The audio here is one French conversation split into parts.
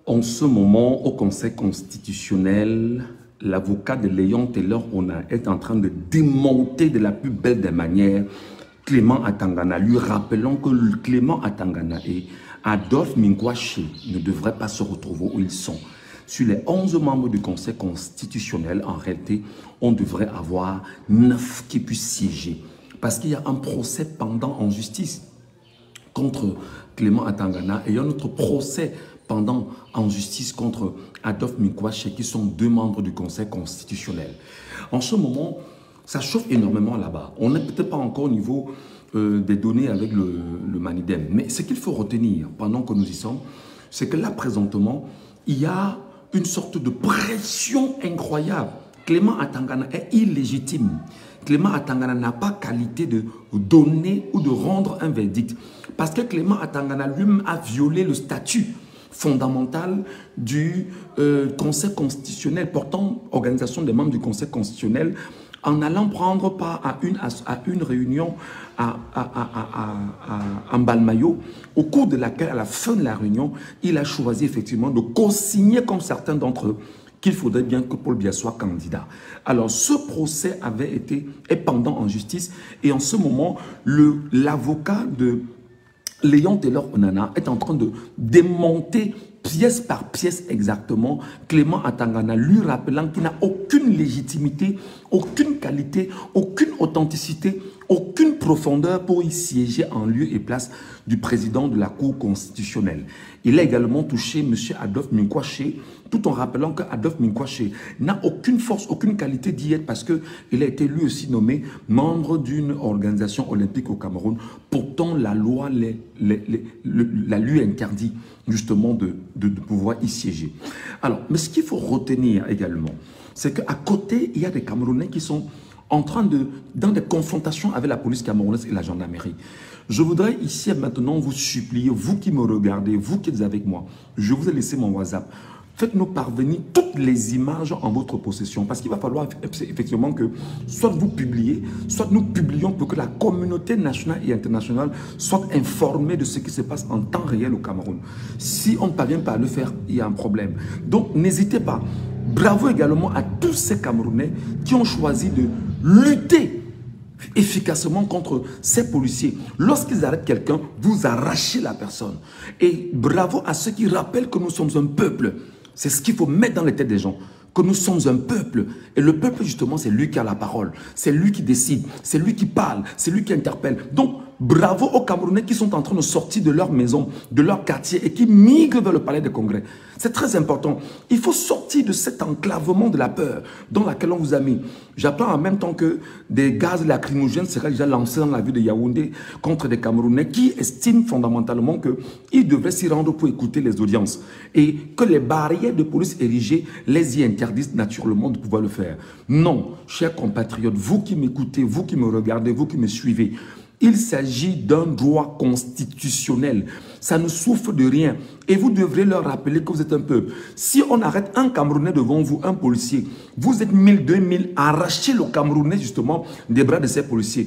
En ce moment, au Conseil constitutionnel, l'avocat de Léon Taylor-Onana est en train de démonter de la plus belle des manières Clément Atangana, lui rappelant que Clément Atangana et Adolphe Minkwache ne devraient pas se retrouver où ils sont. Sur les 11 membres du Conseil constitutionnel, en réalité, on devrait avoir 9 qui puissent siéger. Parce qu'il y a un procès pendant en justice contre Clément Atangana et un autre procès pendant en justice contre Adolphe Minkwache, qui sont 2 membres du Conseil constitutionnel. En ce moment, ça chauffe énormément là-bas. On n'est peut-être pas encore au niveau des données avec le Manidem. Mais ce qu'il faut retenir pendant que nous y sommes, c'est que là, présentement, il y a une sorte de pression incroyable. Clément Atangana est illégitime. Clément Atangana n'a pas qualité de donner ou de rendre un verdict. Parce que Clément Atangana lui-même a violé le statut fondamental du Conseil constitutionnel, portant organisation des membres du Conseil constitutionnel, en allant prendre part à une réunion à Mbalmayo, au cours de laquelle, à la fin de la réunion, il a choisi effectivement de co-signer, comme certains d'entre eux, qu'il faudrait bien que Paul Biya soit candidat. Alors, ce procès est pendant en justice, et en ce moment, l'avocat de Léon Taylor-Onana est en train de démonter pièce par pièce exactement Clément Atangana, lui rappelant qu'il n'a aucune légitimité, aucune qualité, aucune authenticité, aucune profondeur pour y siéger en lieu et place du président de la Cour constitutionnelle. Il a également touché M. Adolphe Minkwache, tout en rappelant que Adolphe Minkwache n'a aucune force, aucune qualité d'y être parce qu'il a été lui aussi nommé membre d'une organisation olympique au Cameroun. Pourtant, la loi la lui interdit justement de pouvoir y siéger. Alors, mais ce qu'il faut retenir également, c'est qu'à côté, il y a des Camerounais qui sont en train dans des confrontations avec la police camerounaise et la gendarmerie. Je voudrais ici et maintenant vous supplier, vous qui me regardez, vous qui êtes avec moi, je vous ai laissé mon WhatsApp. Faites-nous parvenir toutes les images en votre possession parce qu'il va falloir effectivement que soit vous publiez, soit nous publions pour que la communauté nationale et internationale soit informée de ce qui se passe en temps réel au Cameroun. Si on ne parvient pas à le faire, il y a un problème. Donc n'hésitez pas. Bravo également à tous ces Camerounais qui ont choisi de lutter efficacement contre ces policiers. Lorsqu'ils arrêtent quelqu'un, vous arrachez la personne. Et bravo à ceux qui rappellent que nous sommes un peuple. C'est ce qu'il faut mettre dans les têtes des gens. Que nous sommes un peuple. Et le peuple, justement, c'est lui qui a la parole. C'est lui qui décide. C'est lui qui parle. C'est lui qui interpelle. Donc, bravo aux Camerounais qui sont en train de sortir de leur maison, de leur quartier et qui migrent vers le palais des congrès. C'est très important. Il faut sortir de cet enclavement de la peur dans laquelle on vous a mis. J'apprends en même temps que des gaz lacrymogènes seraient déjà lancés dans la ville de Yaoundé contre des Camerounais qui estiment fondamentalement qu'ils devraient s'y rendre pour écouter les audiences et que les barrières de police érigées les y interdisent naturellement de pouvoir le faire. Non, chers compatriotes, vous qui m'écoutez, vous qui me regardez, vous qui me suivez, il s'agit d'un droit constitutionnel. Ça ne souffre de rien. Et vous devrez leur rappeler que vous êtes un peuple. Si on arrête un Camerounais devant vous, un policier, vous êtes 1000, 2000, arrachez le Camerounais justement des bras de ces policiers.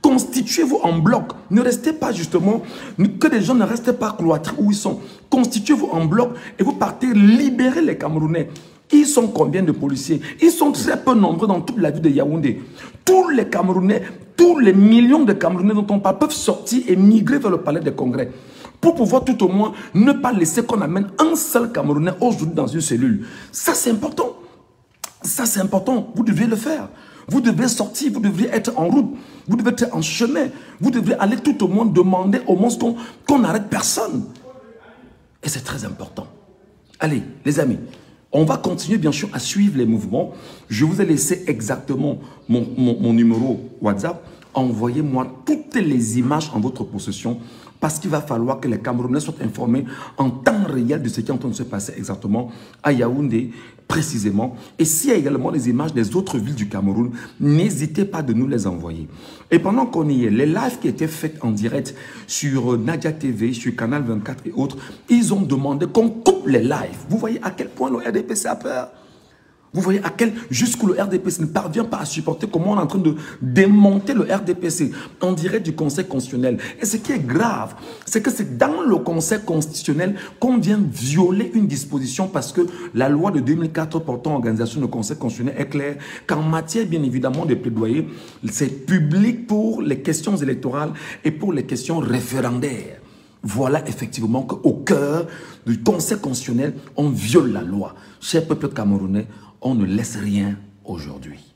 Constituez-vous en bloc. Ne restez pas justement, que les gens ne restent pas cloîtrés où ils sont. Constituez-vous en bloc et vous partez libérer les Camerounais. Ils sont combien de policiers? Ils sont très peu nombreux dans toute la ville de Yaoundé. Tous les Camerounais, tous les millions de Camerounais dont on parle peuvent sortir et migrer vers le palais des congrès. Pour pouvoir tout au moins ne pas laisser qu'on amène un seul Camerounais aujourd'hui dans une cellule. Ça c'est important. Ça c'est important. Vous devez le faire. Vous devez sortir, vous devez être en route. Vous devez être en chemin. Vous devez aller tout au moins demander au moins qu'on n'arrête personne. Et c'est très important. Allez, les amis. On va continuer bien sûr à suivre les mouvements. Je vous ai laissé exactement mon numéro WhatsApp. Envoyez-moi toutes les images en votre possession parce qu'il va falloir que les Camerounais soient informés en temps réel de ce qui est en train de se passer exactement à Yaoundé précisément. Et s'il y a également les images des autres villes du Cameroun, n'hésitez pas de nous les envoyer. Et pendant qu'on y est, les lives qui étaient faits en direct sur Nadia TV, sur Canal 24 et autres, ils ont demandé qu'on coupe les lives. Vous voyez à quel point le RDPC a peur. Vous voyez à quel, jusqu'où le RDPC ne parvient pas à supporter comment on est en train de démonter le RDPC en direct du Conseil constitutionnel. Et ce qui est grave, c'est que c'est dans le Conseil constitutionnel qu'on vient violer une disposition parce que la loi de 2004 portant organisation du Conseil constitutionnel est claire qu'en matière bien évidemment de plaidoyer, c'est public pour les questions électorales et pour les questions référendaires. Voilà effectivement qu'au cœur du Conseil constitutionnel, on viole la loi. Cher peuple camerounais, on ne laisse rien aujourd'hui.